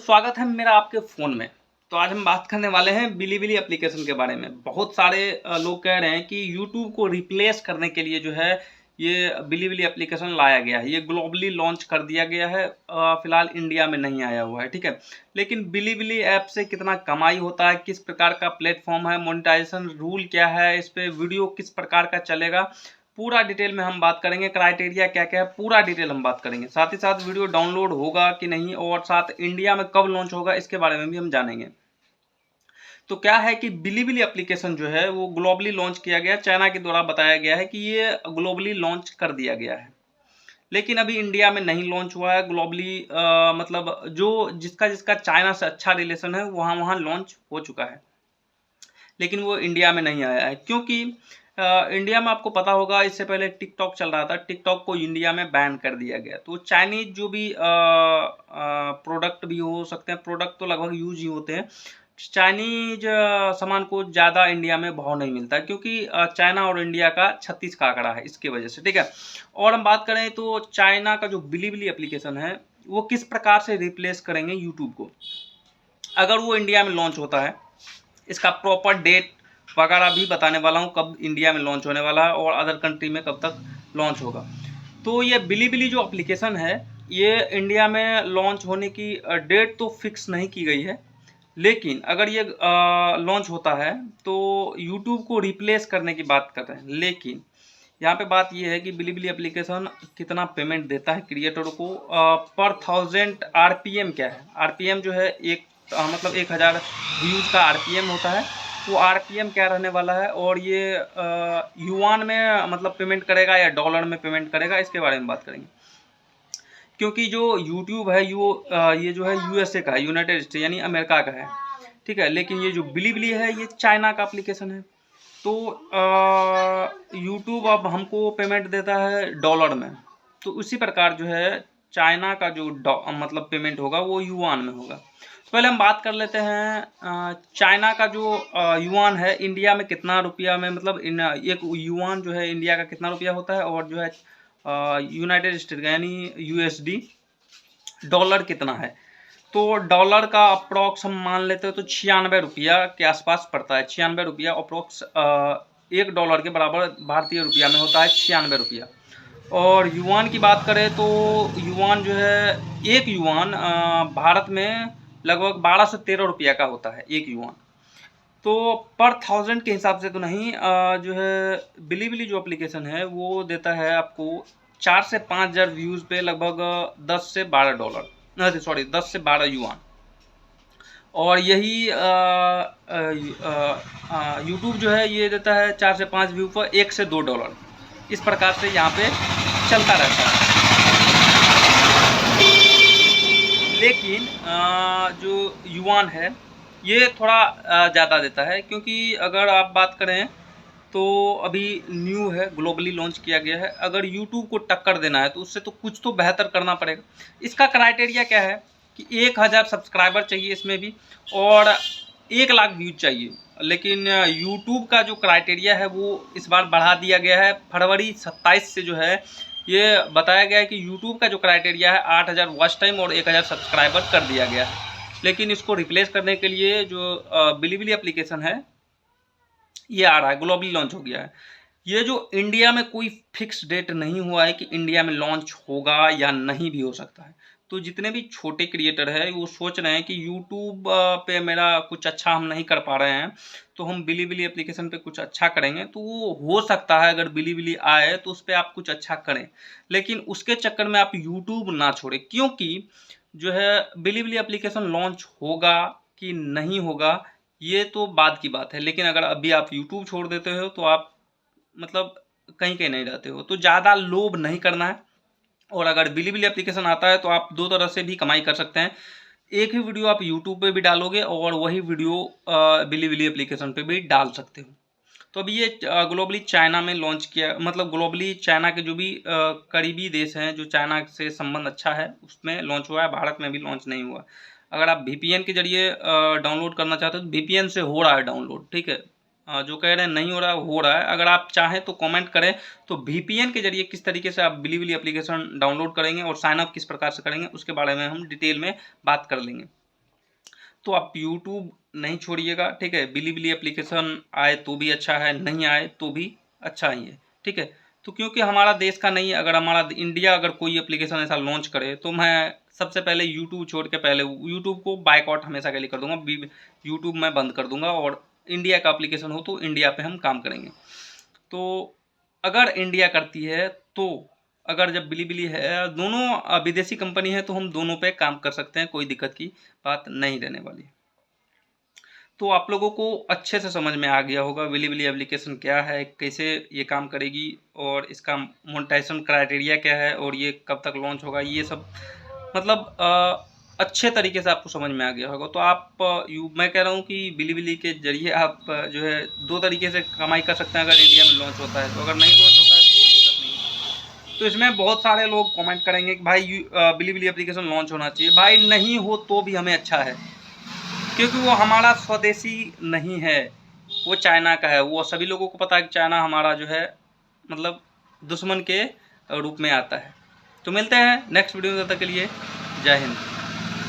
स्वागत है मेरा आपके फ़ोन में। तो आज हम बात करने वाले हैं बिलीबिली एप्लीकेशन के बारे में। बहुत सारे लोग कह रहे हैं कि यूट्यूब को रिप्लेस करने के लिए जो है ये बिलीबिली एप्लीकेशन लाया गया है। ये ग्लोबली लॉन्च कर दिया गया है, फ़िलहाल इंडिया में नहीं आया हुआ है, ठीक है। लेकिन बिलीबिली ऐप से कितना कमाई होता है, किस प्रकार का प्लेटफ़ॉर्म है, मोनेटाइज़ेशन रूल क्या है, इस पे वीडियो किस प्रकार का चलेगा, पूरा डिटेल में हम बात करेंगे। क्राइटेरिया क्या-क्या है, पूरा डिटेल हम बात करेंगे। साथ ही साथ वीडियो डाउनलोड होगा कि नहीं और साथ इंडिया में कब लॉन्च होगा इसके बारे में भी हम जानेंगे। तो क्या है कि बिलीबिली एप्लीकेशन जो है वो ग्लोबली लॉन्च किया गया, चाइना के द्वारा बताया गया है कि ये ग्लोबली लॉन्च कर दिया गया है। लेकिन अभी इंडिया में नहीं लॉन्च हुआ है ग्लोबली, मतलब जो जिसका चाइना से अच्छा रिलेशन है वहाँ लॉन्च हो चुका है। लेकिन वो इंडिया में नहीं आया है क्योंकि इंडिया में आपको पता होगा इससे पहले टिकटॉक चल रहा था। टिकटॉक को इंडिया में बैन कर दिया गया। तो चाइनीज जो भी प्रोडक्ट भी हो सकते हैं, प्रोडक्ट तो लगभग यूज ही होते हैं। चाइनीज सामान को ज़्यादा इंडिया में भाव नहीं मिलता है क्योंकि चाइना और इंडिया का 36 का आंकड़ा है, इसकी वजह से, ठीक है। और हम बात करें तो चाइना का जो बिलीबिली एप्लीकेशन है वो किस प्रकार से रिप्लेस करेंगे यूट्यूब को अगर वो इंडिया में लॉन्च होता है। इसका प्रॉपर डेट वगैरह भी बताने वाला हूँ, कब इंडिया में लॉन्च होने वाला है और अदर कंट्री में कब तक लॉन्च होगा। तो ये बिलीबिली जो एप्लीकेशन है ये इंडिया में लॉन्च होने की डेट तो फिक्स नहीं की गई है। लेकिन अगर ये लॉन्च होता है तो यूट्यूब को रिप्लेस करने की बात कर रहे हैं। लेकिन यहाँ पे बात ये है कि बिलीबिली एप्लीकेशन कितना पेमेंट देता है क्रिएटर को, पर 1000 आरपीएम क्या है। आरपीएम जो है मतलब 1000 व्यूज़ का आरपीएम होता है। वो आरपीएम क्या रहने वाला है और ये युआन में मतलब पेमेंट करेगा या डॉलर में पेमेंट करेगा, इसके बारे में बात करेंगे। क्योंकि जो यूट्यूब है ये जो है यूएसए का है, यूनाइटेड स्टेट यानी अमेरिका का है, ठीक है। लेकिन ये जो बिलीबिली है ये चाइना का एप्लीकेशन है। तो यूट्यूब अब हमको पेमेंट देता है डॉलर में। तो उसी प्रकार जो है चाइना का जो मतलब पेमेंट होगा वो युआन में होगा। तो पहले हम बात कर लेते हैं चाइना का जो युआन है इंडिया में कितना रुपया में, मतलब एक युआन जो है इंडिया का कितना रुपया होता है और जो है यूनाइटेड स्टेट यानी यूएसडी डॉलर कितना है। तो डॉलर का अप्रॉक्स हम मान लेते हैं तो 96 रुपया के आसपास पड़ता है। 96 रुपया अप्रॉक्स $1 के बराबर भारतीय रुपया में होता है, 96 रुपया। और युआन की बात करें तो युआन जो है एक युआन भारत में लगभग 12 से 13 रुपया का होता है एक युआन। तो पर 1000 के हिसाब से तो नहीं, जो है बिलीबिली जो एप्लीकेशन है वो देता है आपको 4 से 5000 व्यूज़ पे लगभग 10 से 12 डॉलर, सॉरी 10 से 12 युआन। और यही यूट्यूब जो है ये देता है 4 से 5 व्यू पर 1 से 2 डॉलर। इस प्रकार से यहाँ पे चलता रहता है। लेकिन जो युआन है ये थोड़ा ज़्यादा देता है क्योंकि अगर आप बात करें तो अभी न्यू है, ग्लोबली लॉन्च किया गया है। अगर यूट्यूब को टक्कर देना है तो उससे तो कुछ तो बेहतर करना पड़ेगा। इसका क्राइटेरिया क्या है कि 1000 सब्सक्राइबर चाहिए इसमें भी और 1 लाख व्यूज चाहिए। लेकिन यूट्यूब का जो क्राइटेरिया है वो इस बार बढ़ा दिया गया है। फरवरी 27 से जो है ये बताया गया है कि यूट्यूब का जो क्राइटेरिया है 8000 वॉच टाइम और 1000 सब्सक्राइबर कर दिया गया है। लेकिन इसको रिप्लेस करने के लिए जो बिलीबिली एप्लीकेशन है ये आ रहा है, ग्लोबली लॉन्च हो गया है। ये जो इंडिया में कोई फिक्स डेट नहीं हुआ है कि इंडिया में लॉन्च होगा या नहीं भी हो सकता है। तो जितने भी छोटे क्रिएटर हैं वो सोच रहे हैं कि यूट्यूब पे मेरा कुछ अच्छा हम नहीं कर पा रहे हैं तो हम बिलीबिली एप्लीकेशन पे कुछ अच्छा करेंगे। तो वो हो सकता है अगर बिलीबिली आए तो उस पर आप कुछ अच्छा करें, लेकिन उसके चक्कर में आप यूट्यूब ना छोड़ें। क्योंकि जो है बिलीबिली एप्लीकेशन लॉन्च होगा कि नहीं होगा ये तो बाद की बात है। लेकिन अगर अभी आप यूट्यूब छोड़ देते हो तो आप मतलब कहीं कहीं नहीं रहते हो। तो ज़्यादा लोभ नहीं करना है। और अगर बिलीबिली एप्लीकेशन आता है तो आप दो तरह से भी कमाई कर सकते हैं। एक ही वीडियो आप यूट्यूब पे भी डालोगे और वही वीडियो बिलीबिली एप्लीकेशन पे भी डाल सकते हो। तो अभी ये ग्लोबली चाइना में लॉन्च किया, मतलब ग्लोबली चाइना के जो भी करीबी देश हैं जो चाइना से संबंध अच्छा है उसमें लॉन्च हुआ है। भारत में भी लॉन्च नहीं हुआ। अगर आप वीपीएन के जरिए डाउनलोड करना चाहते हो तो वीपीएन से हो रहा है डाउनलोड, ठीक है। जो कह रहे हैं नहीं हो रहा है। अगर आप चाहें तो कमेंट करें तो वीपीएन के जरिए किस तरीके से आप बिलीबिली एप्लीकेशन डाउनलोड करेंगे और साइन अप किस प्रकार से करेंगे उसके बारे में हम डिटेल में बात कर लेंगे। तो आप यूट्यूब नहीं छोड़िएगा, ठीक है। बिलीबिली एप्लीकेशन आए तो भी अच्छा है, नहीं आए तो भी अच्छा ही है, ठीक है। तो क्योंकि हमारा देश का नहीं, अगर हमारा इंडिया अगर कोई एप्लीकेशन ऐसा लॉन्च करे तो मैं सबसे पहले यूट्यूब छोड़ के पहले यूट्यूब को बायकॉट हमेशा के लिए कर दूंगा, यूट्यूब मैं बंद कर दूंगा और इंडिया का एप्लीकेशन हो तो इंडिया पे हम काम करेंगे। तो अगर इंडिया करती है तो अगर जब बिलीबिली है, दोनों विदेशी कंपनी है तो हम दोनों पे काम कर सकते हैं, कोई दिक्कत की बात नहीं रहने वाली। तो आप लोगों को अच्छे से समझ में आ गया होगा बिलीबिली एप्लीकेशन क्या है, कैसे ये काम करेगी और इसका मोनेटाइजेशन क्राइटेरिया क्या है और ये कब तक लॉन्च होगा, ये सब मतलब अच्छे तरीके से आपको समझ में आ गया होगा। तो आप मैं कह रहा हूँ कि बिलीबिली के जरिए आप जो है 2 तरीके से कमाई कर सकते हैं अगर इंडिया में लॉन्च होता है। तो अगर नहीं लॉन्च होता है तो कोई दिक्कत नहीं है। तो इसमें बहुत सारे लोग कमेंट करेंगे कि भाई बिलीबिली एप्लीकेशन लॉन्च होना चाहिए। भाई नहीं हो तो भी हमें अच्छा है, क्योंकि वो हमारा स्वदेशी नहीं है, वो चाइना का है। वो सभी लोगों को पता है कि चाइना हमारा जो है मतलब दुश्मन के रूप में आता है। तो मिलते हैं नेक्स्ट वीडियो में, तब तक के लिए जय हिंद।